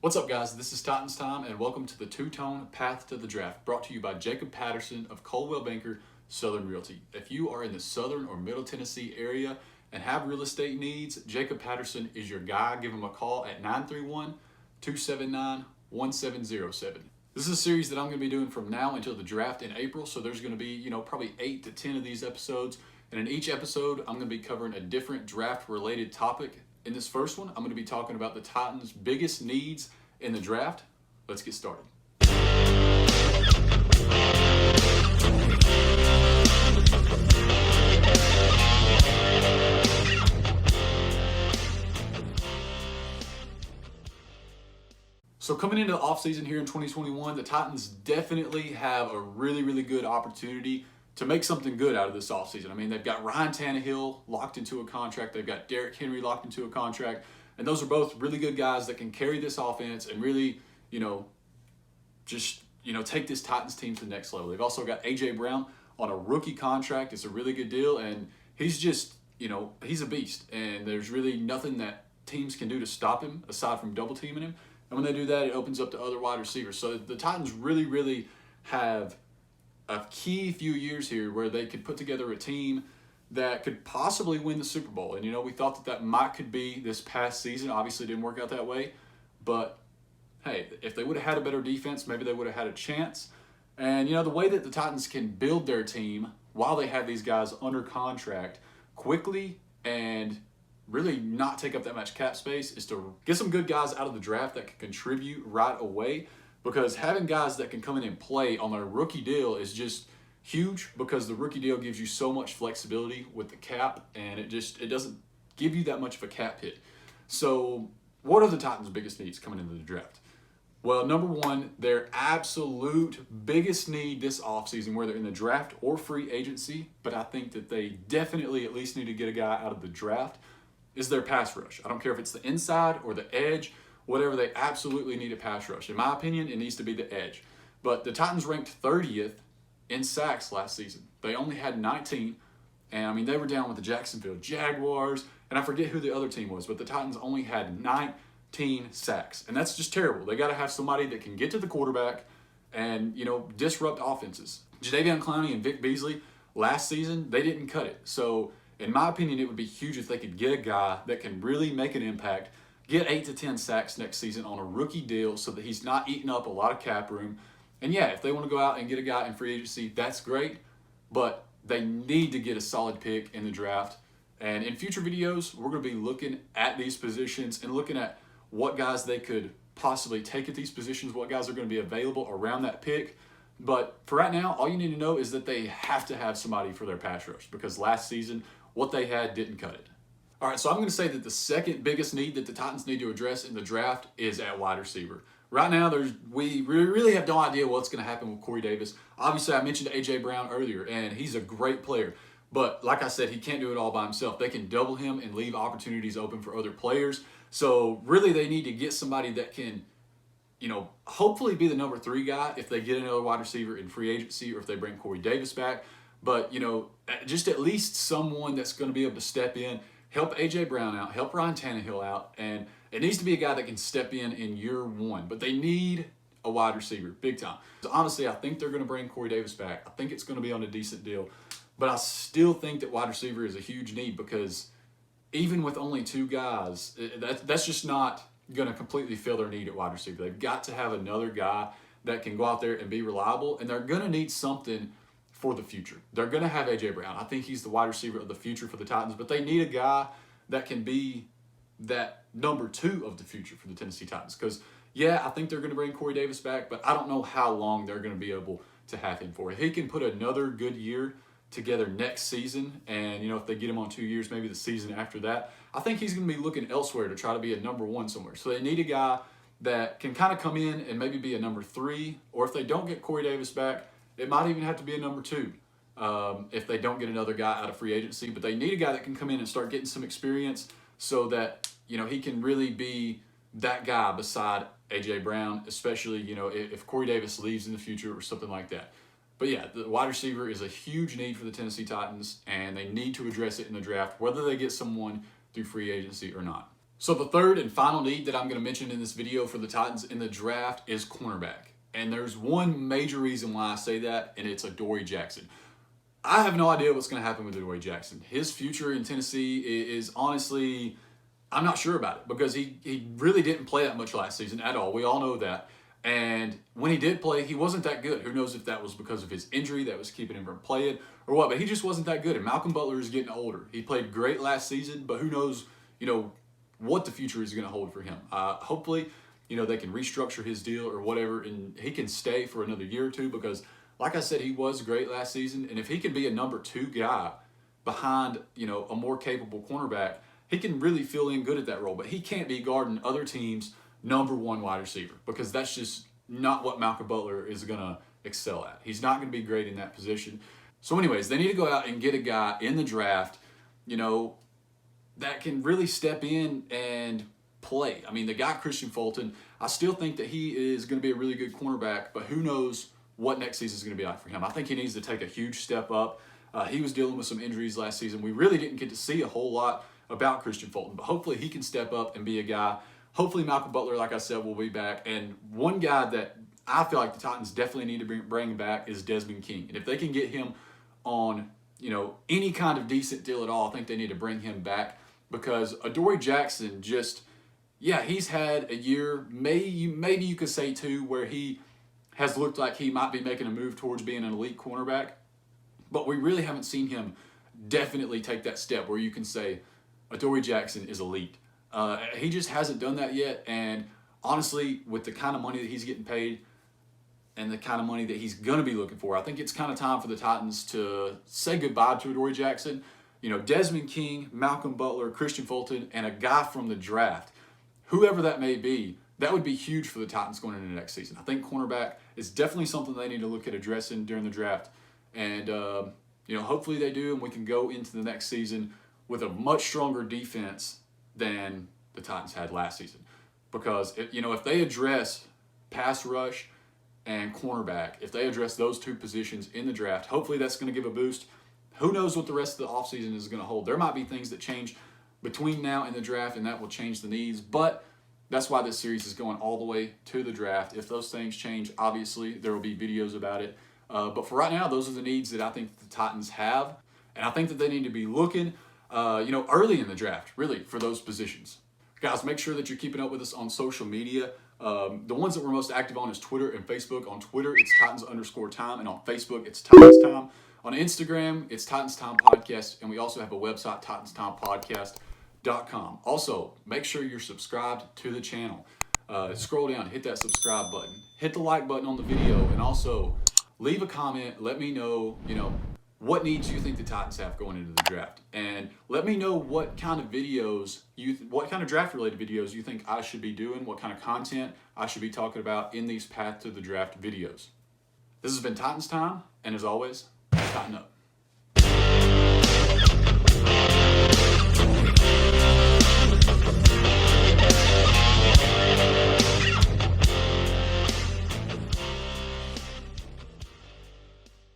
What's up, guys? This is Titans Time, and welcome to the Two-Tone Path to the Draft, brought to you by Jacob Patterson of Coldwell Banker Southern Realty. If you are in the Southern or Middle Tennessee area and have real estate needs, Jacob Patterson is your guy. Give him a call at 931-279-1707. This is a series that I'm going to be doing from now until the draft in April, so there's going to be, probably 8 to 10 of these episodes, and in each episode, I'm going to be covering a different draft-related topic. In this first one, I'm going to be talking about the Titans' biggest needs in the draft. Let's get started. So coming into the offseason here in 2021, the Titans definitely have a really good opportunity to make something good out of this offseason. I mean, they've got Ryan Tannehill locked into a contract. They've got Derrick Henry locked into a contract. And those are both really good guys that can carry this offense and really, take this Titans team to the next level. They've also got A.J. Brown on a rookie contract. It's a really good deal. And he's just, he's a beast. And there's really nothing that teams can do to stop him aside from double teaming him. And when they do that, it opens up to other wide receivers. So the Titans really have a key few years here where they could put together a team that could possibly win the Super Bowl. And, we thought that could be this past season. Obviously, it didn't work out that way. But, hey, if they would have had a better defense, maybe they would have had a chance. And, the way that the Titans can build their team while they have these guys under contract quickly and really not take up that much cap space is to get some good guys out of the draft that can contribute right away. Because having guys that can come in and play on their rookie deal is just huge, because the rookie deal gives you so much flexibility with the cap, and it doesn't give you that much of a cap hit. So what are the Titans' biggest needs coming into the draft? Well, number one, their absolute biggest need this offseason, whether in the draft or free agency, but I think that they definitely at least need to get a guy out of the draft, is their pass rush. I don't care if it's the inside or the edge. Whatever, they absolutely need a pass rush. In my opinion, it needs to be the edge. But the Titans ranked 30th in sacks last season. They only had 19, and they were down with the Jacksonville Jaguars, and I forget who the other team was, but the Titans only had 19 sacks, and that's just terrible. They got to have somebody that can get to the quarterback and, disrupt offenses. Jadeveon Clowney and Vic Beasley last season, they didn't cut it. So, in my opinion, it would be huge if they could get a guy that can really make an impact, get 8 to 10 sacks next season on a rookie deal so that he's not eating up a lot of cap room. And yeah, if they want to go out and get a guy in free agency, that's great. But they need to get a solid pick in the draft. And in future videos, we're going to be looking at these positions and looking at what guys they could possibly take at these positions, what guys are going to be available around that pick. But for right now, all you need to know is that they have to have somebody for their pass rush, because last season, what they had didn't cut it. All right, so I'm going to say that the second biggest need that the Titans need to address in the draft is at wide receiver. Right now, we really have no idea what's going to happen with Corey Davis. Obviously, I mentioned A.J. Brown earlier, and he's a great player. But like I said, he can't do it all by himself. They can double him and leave opportunities open for other players. So really, they need to get somebody that can, hopefully be the number 3 guy if they get another wide receiver in free agency or if they bring Corey Davis back. But, just at least someone that's going to be able to step in, help A.J. Brown out, help Ryan Tannehill out, and it needs to be a guy that can step in year one. But they need a wide receiver, big time. So honestly, I think they're going to bring Corey Davis back. I think it's going to be on a decent deal. But I still think that wide receiver is a huge need, because even with only 2 guys, that's just not going to completely fill their need at wide receiver. They've got to have another guy that can go out there and be reliable, and they're going to need something for the future. They're going to have A.J. Brown. I think he's the wide receiver of the future for the Titans, but they need a guy that can be that number 2 of the future for the Tennessee Titans. Because, yeah, I think they're going to bring Corey Davis back, but I don't know how long they're going to be able to have him for. If he can put another good year together next season, and, if they get him on 2 years, maybe the season after that, I think he's going to be looking elsewhere to try to be a number 1 somewhere. So they need a guy that can kind of come in and maybe be a number 3, or if they don't get Corey Davis back, it might even have to be a number 2 if they don't get another guy out of free agency. But they need a guy that can come in and start getting some experience so that, he can really be that guy beside A.J. Brown, especially, if Corey Davis leaves in the future or something like that. But yeah, the wide receiver is a huge need for the Tennessee Titans, and they need to address it in the draft, whether they get someone through free agency or not. So the third and final need that I'm going to mention in this video for the Titans in the draft is cornerback. And there's one major reason why I say that, and it's Adoree Jackson. I have no idea what's going to happen with Adoree Jackson. His future in Tennessee is honestly, I'm not sure about it, because he really didn't play that much last season at all. We all know that. And when he did play, he wasn't that good. Who knows if that was because of his injury that was keeping him from playing or what, but he just wasn't that good. And Malcolm Butler is getting older. He played great last season, but who knows, what the future is going to hold for him. Hopefully, they can restructure his deal or whatever, and he can stay for another year or two, because like I said, he was great last season. And if he can be a number 2 guy behind, a more capable cornerback, he can really fill in good at that role. But he can't be guarding other teams' number 1 wide receiver, because that's just not what Malcolm Butler is going to excel at. He's not going to be great in that position. So anyways, they need to go out and get a guy in the draft, that can really step in and play. I mean, they got Christian Fulton. I still think that he is going to be a really good cornerback, but who knows what next season is going to be like for him. I think he needs to take a huge step up. He was dealing with some injuries last season. We really didn't get to see a whole lot about Christian Fulton, but hopefully he can step up and be a guy. Hopefully Malcolm Butler, like I said, will be back. And one guy that I feel like the Titans definitely need to bring back is Desmond King. And if they can get him on, any kind of decent deal at all, I think they need to bring him back, because Adoree Jackson he's had a year, maybe you could say 2, where he has looked like he might be making a move towards being an elite cornerback, but we really haven't seen him definitely take that step where you can say Adoree Jackson is elite. He just hasn't done that yet, and honestly, with the kind of money that he's getting paid and the kind of money that he's going to be looking for, I think it's kind of time for the Titans to say goodbye to Adoree Jackson. Desmond King, Malcolm Butler, Christian Fulton, and a guy from the draft, whoever that may be, that would be huge for the Titans going into next season. I think cornerback is definitely something they need to look at addressing during the draft. And, hopefully they do, and we can go into the next season with a much stronger defense than the Titans had last season. Because, if they address pass rush and cornerback, if they address those 2 positions in the draft, hopefully that's going to give a boost. Who knows what the rest of the offseason is going to hold. There might be things that change between now and the draft, and that will change the needs. But that's why this series is going all the way to the draft. If those things change, obviously, there will be videos about it. But for right now, those are the needs that I think the Titans have. And I think that they need to be looking, early in the draft, really, for those positions. Guys, make sure that you're keeping up with us on social media. The ones that we're most active on is Twitter and Facebook. On Twitter, it's Titans_time, and on Facebook, it's Titans Time. On Instagram, it's Titans Time Podcast, and we also have a website, titanstimepodcast.com. Also, make sure you're subscribed to the channel. Scroll down, hit that subscribe button, hit the like button on the video, and also leave a comment. Let me know, what needs you think the Titans have going into the draft, and let me know what kind of videos what kind of draft-related videos you think I should be doing, what kind of content I should be talking about in these Path to the Draft videos. This has been Titans Time, and as always, tighten up.